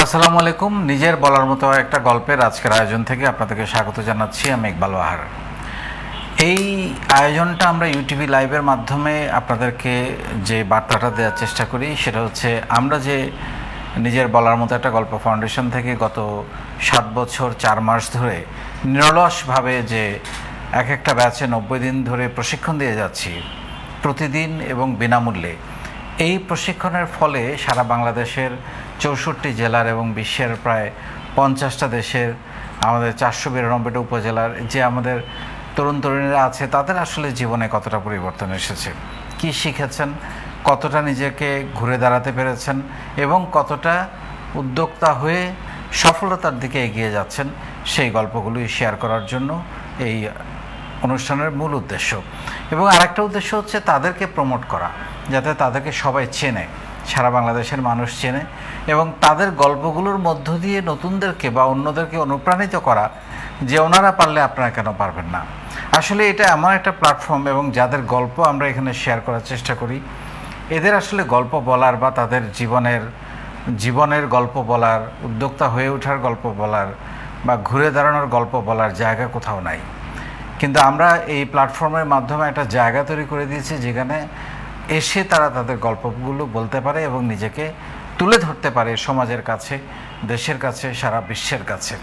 আসসালামু আলাইকুম। নিজের বলার মতো একটা গল্পের আজকের আয়োজন থেকে আপনাদেরকে স্বাগত জানাচ্ছি। আমি ইকবাল বাহার। এই আয়োজনটা আমরা ইউটিভি লাইভের মাধ্যমে আপনাদেরকে যে বার্তাটা দেওয়ার চেষ্টা করি সেটা হচ্ছে আমরা যে নিজের বলার মতো একটা গল্প ফাউন্ডেশন থেকে গত 7 বছর 4 মাস ধরে নিরলসভাবে যে এক একটা ব্যাচে 90 দিন ধরে প্রশিক্ষণ দিয়ে যাচ্ছি প্রতিদিন এবং বিনামূল্যে। এই প্রশিক্ষণের ফলে সারা বাংলাদেশের 64 জেলার এবং বিশ্বের প্রায় 50টা দেশের আমাদের 492টা উপজেলার যে আমাদের তরুণ তরুণীরা আছে তাদের আসলে জীবনে কতটা পরিবর্তন এসেছে, কি শিখেছেন, কতটা নিজেকে ঘুরে দাঁড়াতে পেরেছেন এবং কতটা উদ্যোক্তা হয়ে সফলতার দিকে এগিয়ে যাচ্ছেন, সেই গল্পগুলোই শেয়ার করার জন্য এই অনুষ্ঠানের মূল উদ্দেশ্য। এবং আরেকটা উদ্দেশ্য হচ্ছে তাদেরকে প্রমোট করা, যাতে তাদেরকে সবাই চেনে, সারা বাংলাদেশের মানুষ চেনে এবং তাদের গল্পগুলোর মধ্য দিয়ে নতুনদেরকে বা অন্যদেরকে অনুপ্রাণিত করা যে ওনারা পারলে আপনারা কেন পারবেন না। আসলে এটা এমন একটা প্ল্যাটফর্ম এবং যাদের গল্প আমরা এখানে শেয়ার করার চেষ্টা করি এদের আসলে গল্প বলার বা তাদের জীবনের গল্প বলার, উদ্যোক্তা হয়ে ওঠার গল্প বলার বা ঘুরে দাঁড়ানোর গল্প বলার জায়গা কোথাও নাই। কিন্তু আমরা এই প্ল্যাটফর্মের মাধ্যমে একটা জায়গা তৈরি করে দিয়েছি যেখানে এসে তারা তাদের গল্পগুলো বলতে পারে এবং নিজেকে তুলে ধরতে পারে সমাজের কাছে, দেশের কাছে, সারা বিশ্বের কাছে।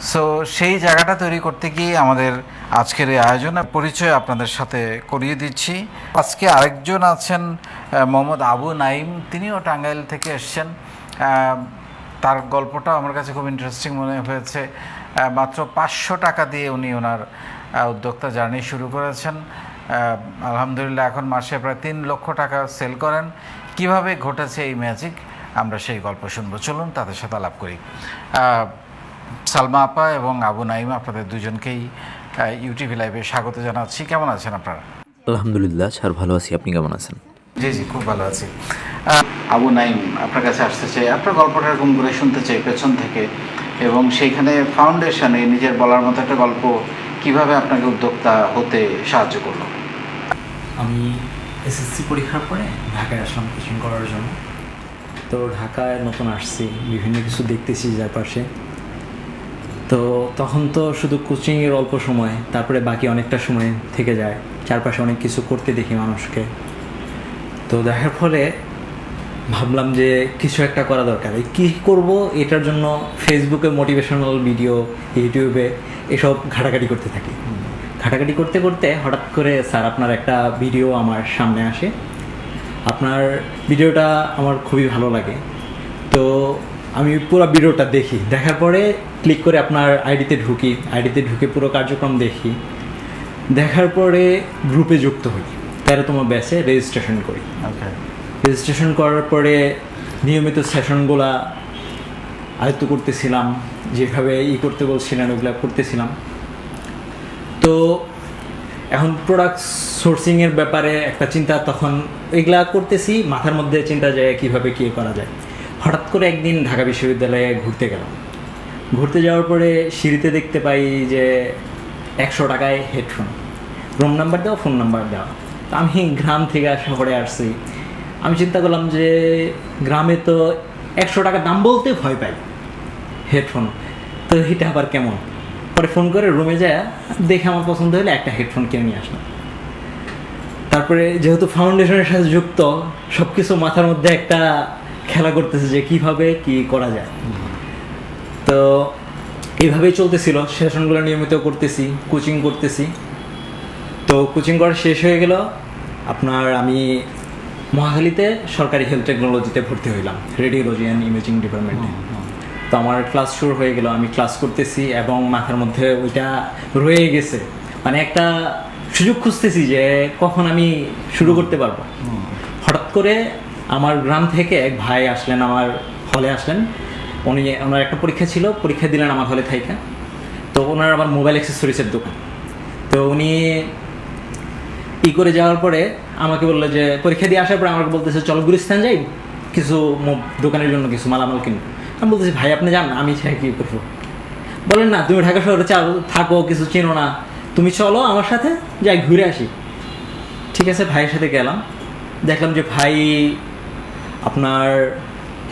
সো সেই জায়গাটা তৈরি করতে গিয়ে আমাদের আজকের এই আয়োজনে পরিচয় আপনাদের সাথে করিয়ে দিচ্ছি। আজকে আরেকজন আছেন মোহাম্মদ আবু নাইম, তিনিও টাঙ্গাইল থেকে এসছেন। তার গল্পটা আমার কাছে খুব ইন্টারেস্টিং মনে হয়েছে। মাত্র 500 টাকা দিয়ে উনি ওনার উদ্যোক্তা জার্নি শুরু করেছেন। আলহামদুলিল্লাহ এখন মাসে প্রায় 3 লক্ষ টাকা সেল করেন। কিভাবে ঘটেছে এই ম্যাজিক, আমরা সেই গল্প শুনবো। চলুন তাদের সাথে আলাপ করি। সালমা আপা এবং আবু নাইম, আপনাদের দুজনকেই ইউটিভি লাইভে স্বাগত জানাচ্ছি। কেমন আছেন আপনারা? আলহামদুলিল্লাহ স্যার, ভালো আছি। আপনি কেমন আছেন? জি জি, খুব ভালো আছি। আবু নাইম, আপনার কাছে আসতে চাই, আপনার গল্পটা এরকম করে শুনতে চাই পেছন থেকে, এবং সেইখানে ফাউন্ডেশনে নিজের বলার মতো একটা গল্প কিভাবে আপনাকে উদ্যোক্তা হতে সাহায্য করলো। আমি এসএসসি পরীক্ষার পরে ঢাকায় আসলাম কোচিং করার জন্য। তো ঢাকায় নতুন আসছি, বিভিন্ন কিছু দেখতেছি চারপাশে। তো তখন তো শুধু কোচিংয়ের অল্প সময়, তারপরে বাকি অনেকটা সময় থেকে যায়, চারপাশে অনেক কিছু করতে দেখি মানুষকে। তো দেখার ফলে ভাবলাম যে কিছু একটা করা দরকার। কী করব, এটার জন্য ফেসবুকে মোটিভেশনাল ভিডিও, ইউটিউবে এসব ঘাটাঘাটি করতে থাকি। ঘাটাঘাটি করতে করতে হঠাৎ করে স্যার আপনার একটা ভিডিও আমার সামনে আসে। আপনার ভিডিওটা আমার খুবই ভালো লাগে। তো আমি পুরো ভিডিওটা দেখি, দেখার পরে ক্লিক করে আপনার আইডিতে ঢুকে পুরো কার্যক্রম দেখি। দেখার পরে গ্রুপে যুক্ত হই, 13তম ব্যাচে রেজিস্ট্রেশন করি। রেজিস্ট্রেশন করার পরে নিয়মিত সেশনগুলা আয়ত্ত করতেছিলাম, যেভাবে করতে বলছিলেন ওগুলো করতেছিলাম। তো এখন প্রোডাক্ট সোর্সিংয়ের ব্যাপারে একটা চিন্তা, তখন এগুলা করতেছি, মাথার মধ্যে চিন্তা যায় কীভাবে কী করা যায়। হঠাৎ করে একদিন ঢাকা বিশ্ববিদ্যালয়ে ঘুরতে গেলাম। ঘুরতে যাওয়ার পরে সিঁড়িতে দেখতে পাই যে 100 টাকায় হেডফোন, রুম নাম্বার দেওয়া, ফোন নাম্বার দেওয়া। তো আমি গ্রাম থেকে শহরে আসছি, আমি চিন্তা করলাম যে গ্রামে তো 100 টাকা দাম বলতে ভয় পাই হেডফোন, তো এটা আবার কেমন। পরে ফোন করে রুমে যায় দেখে আমার পছন্দ হলে একটা হেডফোন কিনে নিয়ে আসলাম। তারপরে যেহেতু ফাউন্ডেশনের সাথে যুক্ত, সব কিছু মাথার মধ্যে একটা খেলা করতেছে যে কিভাবে কি করা যায়। তো এইভাবেই চলতেছিল, সেশনগুলো নিয়মিত করতেছি, কোচিং করতেছি। তো কোচিং করা শেষ হয়ে গেল, আপনার আমি মহাখালীতে সরকারি হেলথ টেকনোলজিতে ভর্তি হইলাম, রেডিওলজি অ্যান্ড ইমেজিং ডিপার্টমেন্টে। তো আমার ক্লাস শুরু হয়ে গেল, আমি ক্লাস করতেছি এবং মাথার মধ্যে ওইটা রয়ে গেছে, মানে একটা সুযোগ খুঁজতেছি যে কখন আমি শুরু করতে পারবো। হঠাৎ করে আমার গ্রাম থেকে এক ভাই আসলেন, আমার হলে আসলেন। ওনার একটা পরীক্ষা ছিল, পরীক্ষা দিলেন আমার হলে থাইকা। তো ওনার আবার মোবাইল অ্যাক্সেসরিজের দোকান। তো উনি করে যাওয়ার পরে আমাকে বললো যে পরীক্ষা দিয়ে আসার পরে আমাকে বলতেছে চলো গুলিস্তান যাই, কিছু দোকানের জন্য কিছু মালামাল কিনবো। আমি বলতেছি ভাই আপনি যান, আমি চাই কী করবো। বলেন না তুমি ঢাকা শহরে থাকো, কিছু চেনো না, তুমি চলো আমার সাথে, যাই ঘুরে আসি। ঠিক আছে, ভাইয়ের সাথে গেলাম। দেখলাম যে ভাই আপনার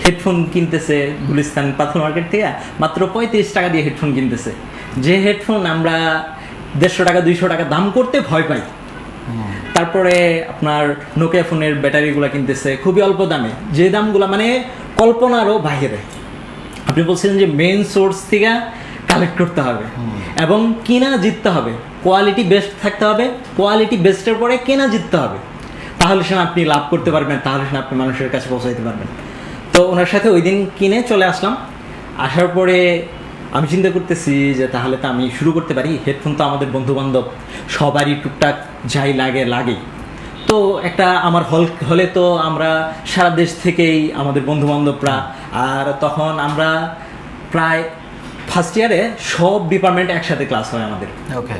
হেডফোন কিনতেছে গুলিস্তান পাথর মার্কেট থেকে, মাত্র 35 টাকা দিয়ে হেডফোন কিনতেছে, যে হেডফোন আমরা 150 টাকা 200 টাকা দাম করতে ভয় পাই। তারপরে আপনার নোকিয়া ফোনের ব্যাটারিগুলো কিনতেছে খুবই অল্প দামে, যে দামগুলো মানে কল্পনারও বাইরে। আপনি বলছিলেন যে মেইন সোর্স থেকে কালেক্ট করতে হবে এবং কিনা জিততে হবে, কোয়ালিটি বেস্ট থাকতে হবে, কোয়ালিটি বেস্টের পরে কেনা জিততে হবে, তাহলে সে আপনি লাভ করতে পারবেন, তাহলে সে আপনি মানুষের কাছে পৌঁছাইতে পারবেন। তো ওনার সাথে ওই দিন কিনে চলে আসলাম। আসার পরে আমি চিন্তা করতেছি যে তাহলে তো আমি শুরু করতে পারি, হেডফোন তো আমাদের বন্ধুবান্ধব সবারই টুকটাক যাই লাগেই। তো একটা আমার হলে তো আমরা সারা দেশ থেকেই আমাদের বন্ধুবান্ধবরা, আর তখন আমরা প্রায় ফার্স্ট ইয়ারে সব ডিপার্টমেন্ট একসাথে ক্লাস হয় আমাদের, ওকে,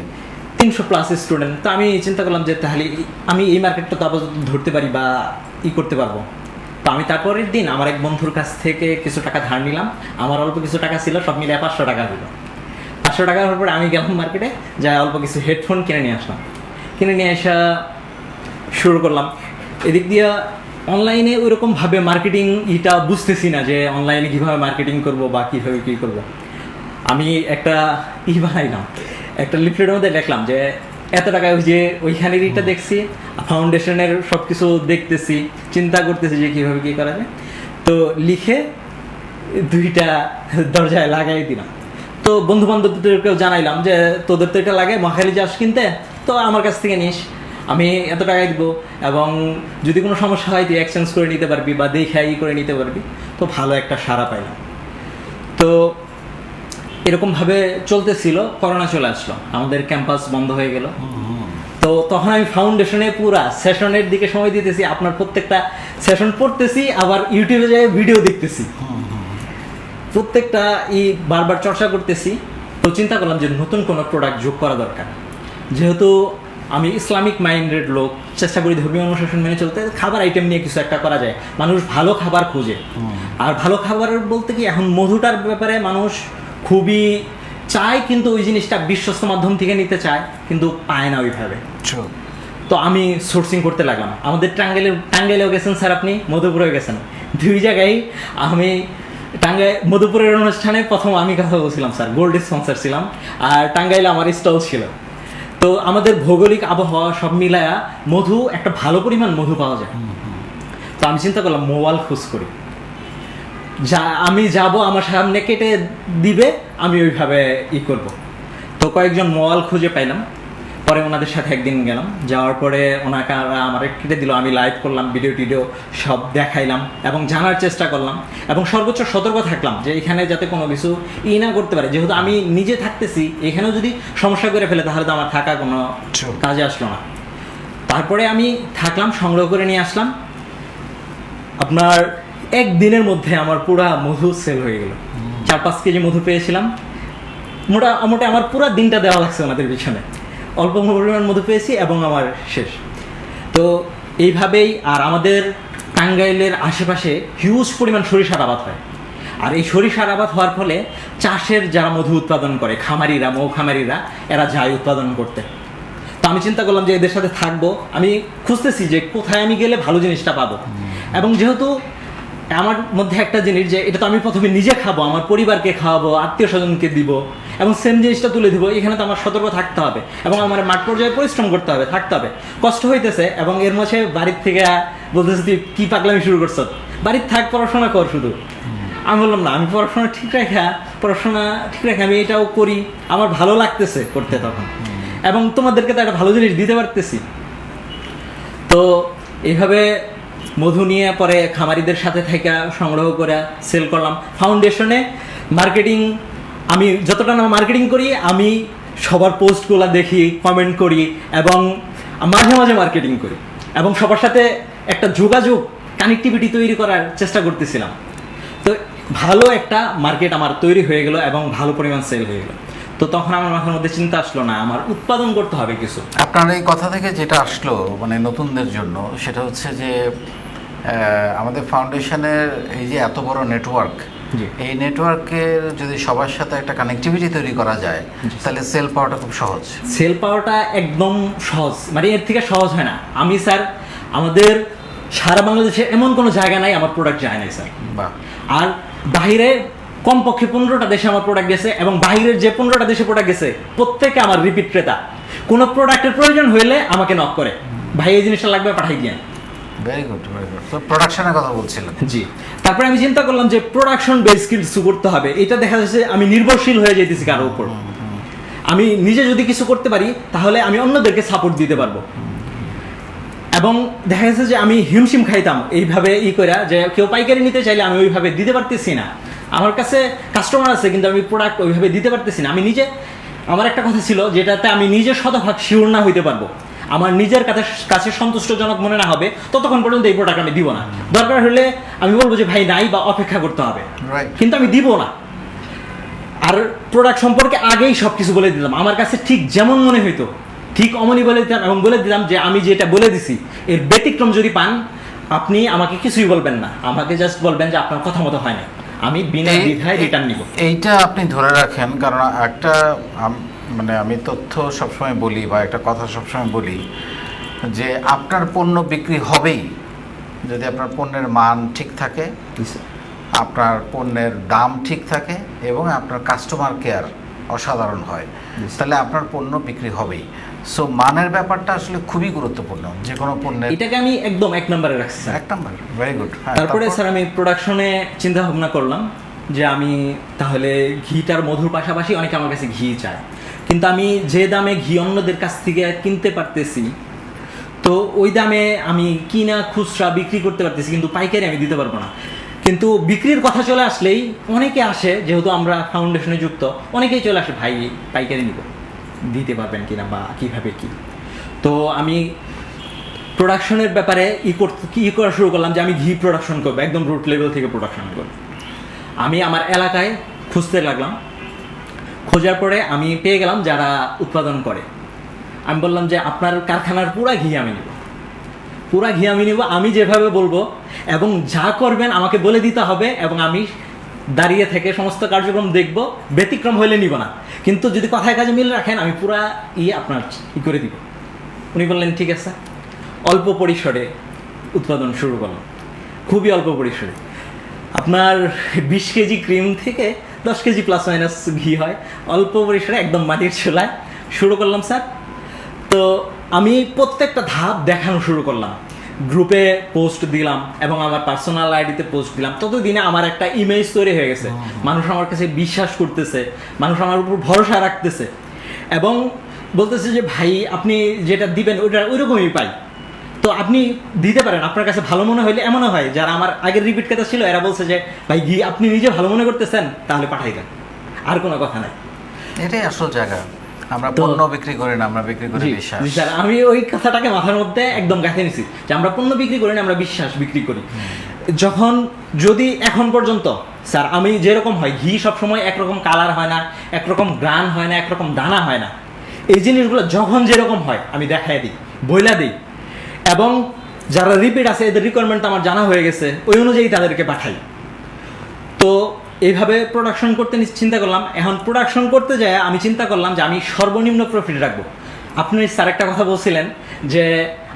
300+ স্টুডেন্ট। তো আমি চিন্তা করলাম যে তাহলে আমি এই মার্কেটটা তো আপাতত ধরতে পারি বা করতে পারবো। তো আমি তারপরের দিন আমার এক বন্ধুর কাছ থেকে কিছু টাকা ধার নিলাম, আমার অল্প কিছু টাকা ছিল, সব মিলে 500 টাকা হলো। 500 টাকা হওয়ার পরে আমি গেলাম মার্কেটে, যাই অল্প কিছু হেডফোন কিনে নিয়ে আসলাম। কিনে নিয়ে আসা শুরু করলাম। এদিক দিয়ে অনলাইনে ওইরকমভাবে মার্কেটিং বুঝতেছি না যে অনলাইনে কীভাবে মার্কেটিং করব বা কীভাবে কী করব। আমি একটা বানাইলাম, একটা লিফলেটের মধ্যে দেখলাম যে এত টাকা, ওই যে ওইখানের দেখছি, ফাউন্ডেশনের সব কিছু দেখতেছি, চিন্তা করতেছি যে কীভাবে কী করা যায়। তো লিখে 2টা দরজায় লাগাই দিলাম। তো বন্ধু বান্ধবদেরকেও জানাইলাম যে তোদের তো এটা লাগে, মহাখালী যাস কিনতে, তো আমার কাছ থেকে নিস, আমি এত টাকায় দিব, এবং যদি কোনো সমস্যা হয় তুই এক্সচেঞ্জ করে নিতে পারবি বা দেখে করে নিতে পারবি। তো ভালো একটা সাড়া পাইলাম। তো এরকমভাবে চলতেছিল, করোনা চলে আসলো, আমাদের ক্যাম্পাস বন্ধ হয়ে গেল। তো তখন আমি ফাউন্ডেশনে পুরা সেশনের দিকে সময় দিতেছি, আপনার প্রত্যেকটা সেশন পড়তেছি, আবার ইউটিউবে যাই ভিডিও দেখতেছি, প্রত্যেকটা বারবার চর্চা করতেছি। তো চিন্তা করলাম যে নতুন কোনো প্রোডাক্ট যোগ করা দরকার, যেহেতু আমি ইসলামিক মাইন্ডেড লোক, চেষ্টা করি ধর্মীয় অনুশাসন মেনে চলতে, খাবার আইটেম নিয়ে কিছু একটা করা যায়। মানুষ ভালো খাবার খোঁজে, আর ভালো খাবার বলতে কি এখন মধুটার ব্যাপারে মানুষ খুবই চায়, কিন্তু ওই জিনিসটা বিশ্বস্ত মাধ্যম থেকে নিতে চায়, কিন্তু পায় না ওইভাবে। তো আমি সোর্সিং করতে লাগলাম। আমাদের টাঙ্গাইলেও গেছেন স্যার, আপনি মধুপুরেও গেছেন, 2 জায়গায় আমি মধুপুরের অনুষ্ঠানে প্রথম আমি কথা বলছিলাম স্যার, গোল্ড স্পন্সর ছিলাম, আর টাঙ্গাইলে আমার স্টল ছিল। তো আমাদের ভৌগোলিক আবহাওয়া সব মিলায়া মধু, একটা ভালো পরিমাণ মধু পাওয়া যায়। তো আমি চিন্তা করলাম মোবাইল খোঁজ করি, আমি যাব, আমার সামনে কেটে দিবে, আমি ওইভাবে করব। তো কয়েকজন মোবাইল খুঁজে পাইলাম, পরে ওনাদের সাথে একদিন গেলাম, যাওয়ার পরে ওনারা আমার কেটে দিল, আমি লাইভ করলাম, ভিডিও সব দেখাইলাম এবং জানার চেষ্টা করলাম, এবং সর্বোচ্চ সতর্ক থাকলাম যে এখানে যাতে কোনো কিছু না করতে পারে, যেহেতু আমি নিজে থাকতেছি, এখানেও যদি সমস্যা করে ফেলে তাহলে তো আমার থাকা কোনো কাজে আসলো না। তারপরে আমি থাকলাম, সংগ্রহ করে নিয়ে আসলাম। আপনার একদিনের মধ্যে আমার পুরা মধু সেল হয়ে গেল, 4-5 কেজি মধু পেয়েছিলাম। মোটামুটি আমার পুরা দিনটা দেওয়া লাগছে ওনাদের পিছনে, অল্প পরিমাণ মধু পেয়েছি এবং আমার শেষ। তো এইভাবেই, আর আমাদের টাঙ্গাইলের আশেপাশে হিউজ পরিমাণ সরিষার আবাদ হয়, আর এই সরিষার আবাদ হওয়ার ফলে চাষের যারা মধু উৎপাদন করে, খামারিরা, মৌখামারিরা, এরা যায় উৎপাদন করতে। তো আমি চিন্তা করলাম যে এদের সাথে থাকবো, আমি খুঁজতেছি যে কোথায় আমি গেলে ভালো জিনিসটা পাবো, এবং যেহেতু আমার মধ্যে একটা জিনিস যে এটা তো আমি প্রথমে নিজে খাবো, আমার পরিবারকে খাওয়াবো, আত্মীয় স্বজনকে দিব, এবং সেম জিনিসটা তুলে দিব, এখানে তো আমার সতর্ক থাকতে হবে এবং আমার মাঠ পর্যায়ে পরিশ্রম করতে হবে, থাকতে হবে, কষ্ট হইতেছে। এবং এর মাঝে বাড়ির থেকে বলতেছে তুই কি পাগলামি শুরু করছ, বাড়ির থাক, পড়াশোনা কর শুধু। আমি বললাম না, আমি পড়াশোনা ঠিক রেখে আমি এটাও করি, আমার ভালো লাগতেছে করতে তখন, এবং তোমাদেরকে তো একটা ভালো জিনিস দিতে পারতেছি। তো এইভাবে মধু নিয়ে পরে খামারিদের সাথে থেকে সংগ্রহ করে সেল করলাম। ফাউন্ডেশনে মার্কেটিং, আমি যতটা না মার্কেটিং করি, আমি সবার পোস্টগুলো দেখি, কমেন্ট করি, এবং মাঝে মাঝে মার্কেটিং করি, এবং সবার সাথে একটা যোগাযোগ, কানেক্টিভিটি তৈরি করার চেষ্টা করতেছিলাম। তো ভালো একটা মার্কেট আমার তৈরি হয়ে গেল এবং ভালো পরিমাণ সেল হয়ে গেল। তো তখন আমার মাথার মধ্যে চিন্তা আসলো, না আমার উৎপাদন করতে হবে কিছু। আপনার এই কথা থেকে যেটা আসলো মানে নতুনদের জন্য, সেটা হচ্ছে যে আমাদের ফাউন্ডেশনের এই যে এত বড় নেটওয়ার্ক, এই নেটওয়ার্কের যদি সবার সাথে একটা কানেক্টিভিটি তৈরি করা যায়, তাহলে সেল পাওয়াটা খুব সহজ। সেল পাওয়াটা একদম সহজ, মানে এর থেকে সহজ হয় না। আমি স্যার, আমাদের সারা বাংলাদেশে এমন কোনো জায়গা নাই আমার প্রোডাক্ট যায় নাই স্যার। বাহ, আর বাইরে কমপক্ষে 15টা দেশে আমার প্রোডাক্ট গেছে, এবং বাইরের যে 15টা দেশে প্রোডাক্ট গেছে প্রত্যেকে আমার রিপিট ক্রেতা। কোনো প্রোডাক্টের প্রয়োজন হলে আমাকে নক করে, ভাই এই জিনিসটা লাগবে পাঠাই দিয়ে। Very good very good. তো প্রোডাকশনের কথা বলছিলেন। জি, তারপরে আমি চিন্তা করলাম যে প্রোডাকশন বেস কিছু করতে হবে। এটা দেখা যাচ্ছে আমি নির্ভরশীল হয়ে যেতেছি কারোর উপর। আমি নিজে যদি কিছু করতে পারি তাহলে আমি অন্যদেরকে সাপোর্ট দিতে পারবো। এবং দেখা যাচ্ছে যে আমি হিমশিম খাইতাম এইভাবে করে, যে কেউ পাইকারি নিতে চাইলে আমি ওইভাবে দিতে পারতেছি না। আমার কাছে কাস্টমার আছে কিন্তু আমি প্রোডাক্ট ওইভাবে দিতে পারতেছি না। আমি নিজে, আমার একটা কথা ছিল যেটাতে আমি নিজে শতভাগ শিওর না হইতে পারবো, আমার নিজের কাছে সন্তুষ্টজনক মনে না হবে, ততক্ষণ পর্যন্ত এই প্রোডাক্ট আমি দিব না। দরকার হলে আমি বলবো যে ভাই নাই, বা অপেক্ষা করতে হবে, কিন্তু আমি দিব না। আর প্রোডাক্ট সম্পর্কে আগেই সব কিছু বলে দিলাম, আমার কাছে ঠিক যেমন মনে হইতো ঠিক অমনি বলে দিতাম, এবং বলে দিলাম যে আমি যেটা বলে দিছি এর ব্যতিক্রম যদি পান আপনি আমাকে কিছুই বলবেন না, আমাকে জাস্ট বলবেন যে আপনার কথা মতো হয় না, আমি বিনা দ্বিধায় রিটার্ন নিব। এইটা আপনি ধরে রাখেন, কারণ একটা মানে আমি তথ্য সবসময় বলি বা একটা কথা সবসময় বলি যে আপনার পণ্য বিক্রি হবেই যদি আপনার পণ্যের মান ঠিক থাকে, আপনার পণ্যের দাম ঠিক থাকে এবং আপনার কাস্টমার কেয়ার অসাধারণ হয়, তাহলে আপনার পণ্য বিক্রি হবেই। সো মানের ব্যাপারটা আসলে খুবই গুরুত্বপূর্ণ যে কোনো পণ্যের। এটাকে আমি একদম 1 নম্বরে রাখছি স্যার। 1 নম্বর, ভেরি গুড। তারপরে স্যার আমি প্রোডাকশনে চিন্তা ভাবনা করলাম যে আমি তাহলে ঘিটার মধুর পাশাপাশি অনেকে আমার কাছে ঘি চায়, কিন্তু আমি যে দামে ঘি অন্যদের কাছ থেকে কিনতে পারতেছি, তো ওই দামে আমি কিনা খুচরা বিক্রি করতে পারতেছি, কিন্তু পাইকারি আমি দিতে পারবো না। কিন্তু বিক্রির কথা চলে আসলেই অনেকে আসে, যেহেতু আমরা ফাউন্ডেশনে যুক্ত, অনেকেই চলে আসে ভাই পাইকারি নিব, দিতে পারবেন কিনা বা কীভাবে কি। তো আমি প্রোডাকশনের ব্যাপারে করা শুরু করলাম যে আমি ঘি প্রোডাকশন করবো, একদম রুট লেভেল থেকে প্রোডাকশন করবো। আমি আমার এলাকায় খুঁজতে লাগলাম, খোঁজার পরে আমি পেয়ে গেলাম যারা উৎপাদন করে। আমি বললাম যে আপনার কারখানার পুরা ঘি আমি নেব, পুরা ঘি আমি নেব, আমি যেভাবে বলবো এবং যা করবেন আমাকে বলে দিতে হবে, এবং আমি দাঁড়িয়ে থেকে সমস্ত কার্যক্রম দেখব, ব্যতিক্রম হইলে নিব না, কিন্তু যদি কথায় কাজে মিল রাখেন আমি পুরা আপনার করে দিব। উনি বললেন ঠিক আছে। অল্প পরিসরে উৎপাদন শুরু করলাম, খুবই অল্প পরিসরে। আপনার 20 কেজি ক্রিম থেকে 10 কেজি প্লাস মাইনাস ঘি হয়, অল্প পরিসরে একদম মাটির চুলায় শুরু করলাম স্যার। তো আমি প্রত্যেকটা ধাপ দেখানো শুরু করলাম, গ্রুপে পোস্ট দিলাম এবং আমার পার্সোনাল আইডিতে পোস্ট দিলাম। ততদিনে আমার একটা ইমেজ তৈরি হয়ে গেছে, মানুষ আমার কাছে বিশ্বাস করতেছে, মানুষ আমার উপর ভরসা রাখতেছে এবং বলতেছে যে ভাই আপনি যেটা দিবেন ওইটা ওইরকমই পাই, তো আপনি দিতে পারেন, আপনার কাছে ভালো মনে হইলে। এমনও হয় যারা আমার আগের রিপিট কথা ছিল এরা বলছে যে ভাই ঘি আপনি নিজে ভালো মনে করতেছেন তাহলে পাঠাই দেন, আর কোনো কথা নাই। এটাই আসল জায়গা, আমরা পণ্য বিক্রি করি না, আমরা বিক্রি করি বিশ্বাস। স্যার আমি ওই কথাটাকে মাথার মধ্যে একদম গাঁথে নিছি যে আমরা পণ্য বিক্রি করি না, আমরা বিশ্বাস বিক্রি করি। যখন যদি এখন পর্যন্ত স্যার আমি যেরকম হয়, ঘি সবসময় একরকম কালার হয় না, একরকম গ্রান হয় না, একরকম দানা হয় না, এই জিনিসগুলো যখন যেরকম হয় আমি দেখাই দিই, বইলা দিই, এবং যারা রিপিট আছে এদের রিকোয়ারমেন্ট আমার জানা হয়ে গেছে, ওই অনুযায়ী তাদেরকে পাঠাই। তো এইভাবে প্রোডাকশন করতে চিন্তা করলাম। এখন প্রোডাকশন করতে যায় আমি চিন্তা করলাম যে আমি সর্বনিম্ন প্রফিট রাখবো। আপনি স্যার একটা কথা বলছিলেন যে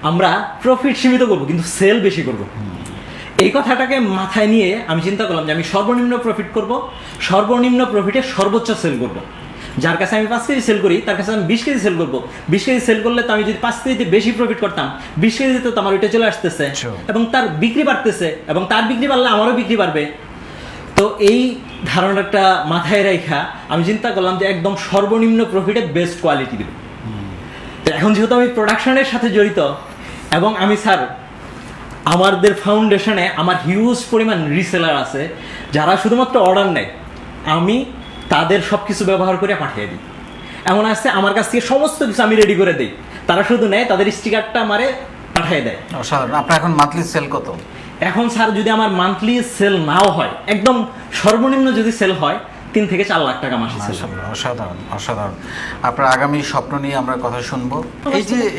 আমরা প্রফিট সীমিত করব কিন্তু সেল বেশি করব, এই কথাটাকে মাথায় নিয়ে আমি চিন্তা করলাম যে আমি সর্বনিম্ন প্রফিট করব, সর্বনিম্ন প্রফিটে সর্বোচ্চ সেল করব। যার কাছে আমি 5 কেজি সেল করি তার কাছে আমি 20 কেজি সেল করবো। 20 কেজি সেল করলে তো আমি যদি 5 কেজিতে বেশি প্রফিট করতাম, 20 কেজিতে তো আমার ওইটা চলে আসতেছে এবং তার বিক্রি বাড়তেছে, এবং তার বিক্রি বাড়লে আমারও বিক্রি বাড়বে। তো এই ধারণাটা মাথায় রেখা আমি চিন্তা করলাম যে একদম সর্বনিম্ন প্রফিটে বেস্ট কোয়ালিটি দেব। তো এখন যেহেতু আমি প্রোডাকশনের সাথে জড়িত এবং আমি স্যার আমাদের ফাউন্ডেশনে আমার হিউজ পরিমাণ রিসেলার আছে যারা শুধুমাত্র অর্ডার নেয়, আমি তাদের সব কিছু ব্যবহার করে পাঠিয়ে দিই। এমন আছে আমার কাছ থেকে সমস্ত কিছু আমি রেডি করে দিই, তারা শুধু নেয়, তাদের স্টিকারটা আমারে পাঠিয়ে দেয়। অসাধারণ। আপনার এখন মান্থলি সেল কত? এখন স্যার যদি আমার মান্থলি সেল নাও হয়, একদম সর্বনিম্ন যদি সেল হয় 3 থেকে 4 লাখ টাকা মাসে সেল। অসাধারণ অসাধারণ। আপনার আগামী স্বপ্ন নিয়ে আমরা কথা শুনবো।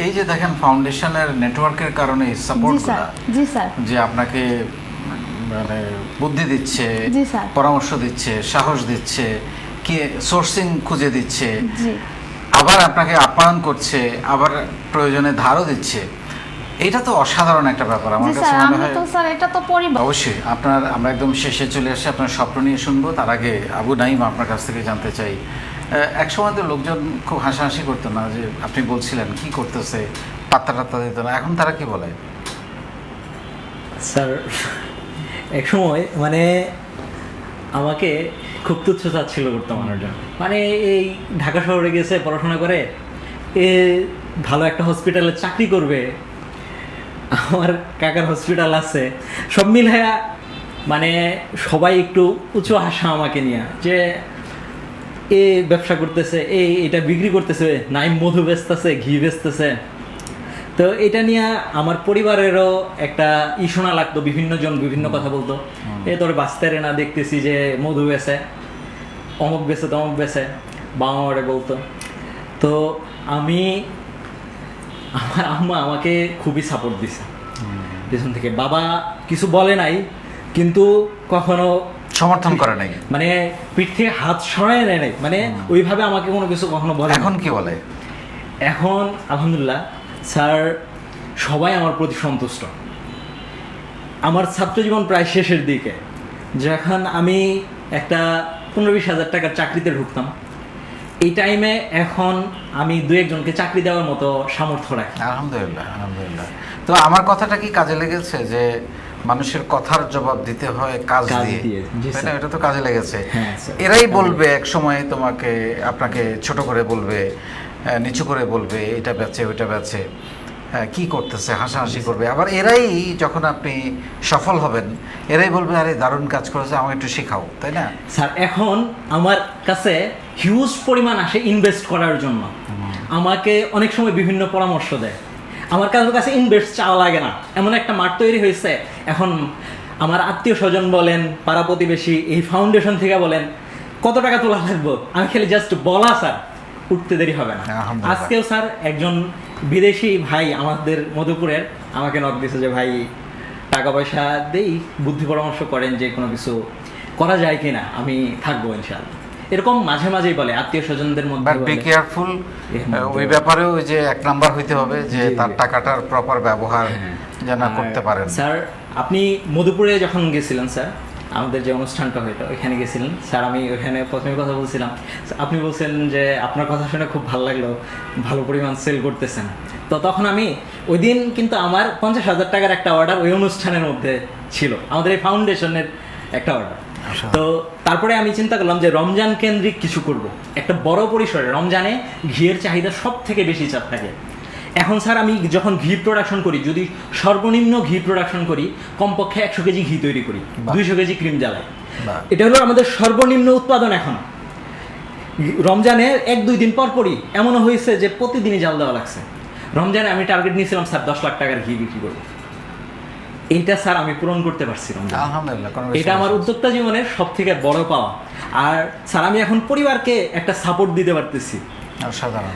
এই যে দেখেন ফাউন্ডেশনের নেটওয়ার্কের কারণে সাপোর্টগুলো, জি স্যার, যে আপনাকে মানে বুদ্ধি দিচ্ছে, জি স্যার, পরামর্শ দিচ্ছে, সাহস দিচ্ছে, কি সোর্সিং খুঁজে দিচ্ছে, জি, আবার আপনাকে আপ্যায়ন করছে, আবার প্রয়োজনে ধারও দিচ্ছে, এটা তো অসাধারণ একটা ব্যাপার আমার জি কাছে স্যার, মনে আমি হয়। তো স্যার এটা তো পরিবার। অবশ্যই আমরা একদম শেষে চলে আসছি, আপনার স্বপ্ন নিয়ে শুনবো। তার আগে আবু নাইম আপনার কাছ থেকে জানতে চাই, একসময় তো লোকজন খুব হাসাহাসি করতো না, যে আপনি বলছিলেন কি করতেছে, পাত্তা টাত্তা দিত না, এখন তারা কি বলে? স্যার এক সময় মানে আমাকে খুব তুচ্ছ তাচ্ছিল্য করতো মানুষজন, মানে এই ঢাকা শহরে গেছে পড়াশোনা করে, এ ভালো একটা হসপিটালে চাকরি করবে, আমার কাকার হসপিটাল আছে, সব মিলাইয়া মানে সবাই একটু উঁচু হাসা আমাকে নিয়ে, যে এ ব্যবসা করতেছে, এটা বিক্রি করতেছে, নাইম মধু বেচতেছে, ঘি বেচতেছে। তো এটা নিয়ে আমার পরিবারেরও একটা শোনা লাগতো, বিভিন্ন জন বিভিন্ন কথা বলতো, এ তোর বাঁচতে না, দেখতেছি যে মধু বেচে, অমুক বেচে তমুক বেচে, বাবা মারে বলতো। তো আমার আম্মা আমাকে খুবই সাপোর্ট দিছে পেছন থেকে। বাবা কিছু বলে নাই, কিন্তু কখনো সমর্থন করে নাই, মানে পিঠ থেকে হাত সরায় নেয় নাই, মানে ওইভাবে আমাকে কোনো কিছু কখনো বলে নাই। এখন কি বলে? এখন আলহামদুলিল্লাহ স্যার সবাই আমার প্রতি সন্তুষ্ট। আমার ছাত্র জীবন প্রায় শেষের দিকে, যখন আমি একটা 15-20 হাজার টাকার চাকরিতে ঢুকতাম, এই টাইমে এখন আমি 2-1 জনকে চাকরি দেওয়ার মতো সামর্থ্য রাখি। আলহামদুলিল্লাহ, আলহামদুলিল্লাহ। তো আমার কথাটা কি কাজে লেগেছে, যে মানুষের কথার জবাব দিতে হয় কাজ দিয়ে? জি তাই না? স্যার। এটা তো কাজে লেগেছে। হ্যাঁ স্যার। এরাই বলবে এক সময় আপনাকে ছোট করে বলবে, নিচু করে বলবে, এটা বেচে ওইটা বেচে, কি করতেছে, হাসাহাসি করবে। আবার এরাই যখন আপনি সফল হবেন, এরাই বলবে আরে দারুণ কাজ করেছে, আমাকে একটু শেখাও, তাই না? স্যার এখন আমার কাছে হিউজ পরিমাণ আসে ইনভেস্ট করার জন্য, আমাকে অনেক সময় বিভিন্ন পরামর্শ দেয়। আমার কাছে ইনভেস্ট চাওয়া লাগে না, এমন একটা মাঠ তৈরি হয়েছে এখন। আমার আত্মীয় স্বজন বলেন, পাড়া প্রতিবেশী, এই ফাউন্ডেশন থেকে বলেন কত টাকা তোলা লাগবে, আমি খালি জাস্ট বলা স্যার, উঠতে দেরি হবে না। আলহামদুলিল্লাহ। আজকেও স্যার একজন বিদেশি ভাই আমাদের মধুপুরের আমাকে নক দিয়েছে, যে ভাই টাকা পয়সা দেই, বুদ্ধি পরামর্শ করেন যে কোনো কিছু করা যায় কিনা, আমি থাকবো ইনশাআল্লাহ। এরকম মাঝে মাঝেই বলে আত্মীয় স্বজনদের মধ্যে। বাট বি কেয়ারফুল, ওই ব্যাপারেও ওই যে 1 নাম্বার হইতে হবে, যে জি, তার জি। টাকাটার প্রপার ব্যবহার যেন আর করতে পারেন। স্যার আপনি মধুপুরে যখন গেছিলেন স্যার, আমাদের যে অনুষ্ঠানটা হইতো ওইখানে গেছিলেন স্যার, আমি ওইখানে প্রথমে কথা বলছিলাম, আপনি বলছেন যে আপনার কথা শুনে খুব ভালো লাগলো, ভালো পরিমাণ সেল করতেছেন। তো তখন আমি ওই দিন কিন্তু আমার 50,000 টাকার একটা অর্ডার ওই অনুষ্ঠানের মধ্যে ছিল, আমাদের এই ফাউন্ডেশনের একটা অর্ডার। তো তারপরে আমি চিন্তা করলাম যে রমজান কেন্দ্রিক কিছু করব, একটা বড় পরিসরে। রমজানে ঘিয়ের চাহিদা সব থেকে বেশি চাপ থাকে। এখন স্যার আমি যখন ঘি প্রোডাকশন করি, যদি সর্বনিম্ন ঘি প্রোডাকশন করি, কমপক্ষে 100 কেজি ঘি তৈরি করি, 200 কেজি ক্রিম জ্বালাই। বাহ। এটা হলো আমাদের সর্বনিম্ন উৎপাদন। এখন রমজানের 1-2 দিন পর পরই এমনও হয়েছে যে প্রতিদিনই জাল দেওয়া লাগছে। রমজানে আমি টার্গেট নিয়েছিলাম স্যার 10 লাখ টাকার ঘি বিক্রি করবো, এইটা স্যার আমি পূরণ করতে পারছি রমজানে। আলহামদুলিল্লাহ, কোনো এটা আমার উদ্যোক্তা জীবনের সব থেকে বড় পাওয়া। আর স্যার আমি এখন পরিবারকে একটা সাপোর্ট দিতে পারতেছি। অসাধারণ।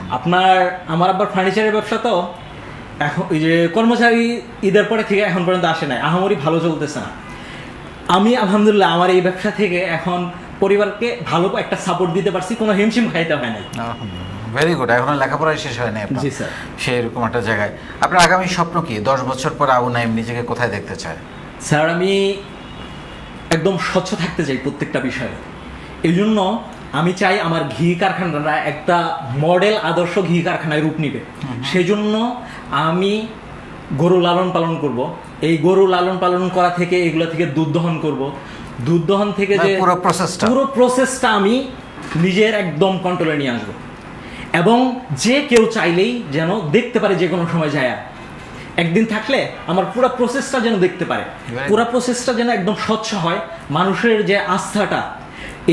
আমার আব্বার ফার্নিচারের ব্যবসা, তো এখন ওই যে কর্মচারী ঈদের পরে থেকে এখন পর্যন্ত আসে নাই, আহামরি ভালো চলতেছে না। আমি আলহামদুলিল্লাহ আমার এই ব্যবসা থেকে এখন পরিবারকে ভালো একটা সাপোর্ট দিতে পারছি, কোনো হিমশিম খাইতে হয় নাই। Very good. এখনো লেখাপড়াই শেষ হয়নি আপনার? জি স্যার। সেই রকম একটা জায়গায় আপনার আগামী স্বপ্ন কি? 10 বছর পর আবু নাইম নিজেকে কোথায় দেখতে চায়? স্যার আমি একদম স্বচ্ছ থাকতে চাই প্রত্যেকটা বিষয়ে। এই জন্য আমি চাই আমার ঘি কারখানাটা একটা মডেল আদর্শ ঘি কারখানায় রূপ নিবে। সেই জন্য আমি গরু লালন পালন করব। এই গরু লালন পালন করা থেকে, এগুলো থেকে দুধ দহন করব। দুধ দহন থেকে যে পুরো প্রসেসটা আমি নিজের একদম কন্ট্রোলে নিয়ে আসবো, এবং যে কেউ চাইলেই যেন দেখতে পারে, যে কোনো সময় যায় একদিন থাকলে আমার পুরো প্রসেসটা যেন দেখতে পারে, পুরো প্রসেসটা যেন একদম স্বচ্ছ হয়। মানুষের যে আস্থাটা,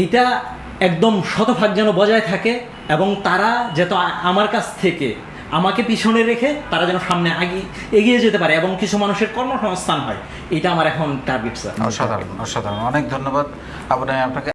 এইটা একদম শতভাগ যেন বজায় থাকে, এবং তারা যেন আমার কাছ থেকে আমাকে পিছনে রেখে তারা যেন সামনে এগিয়ে যেতে পারে, এবং কিছু মানুষের কর্মসংস্থান হয়। এটা আমার এখন টার্গেট স্যার। অসাধারণ, অসাধারণ। অনেক ধন্যবাদ আবু নাইম আপনাকে।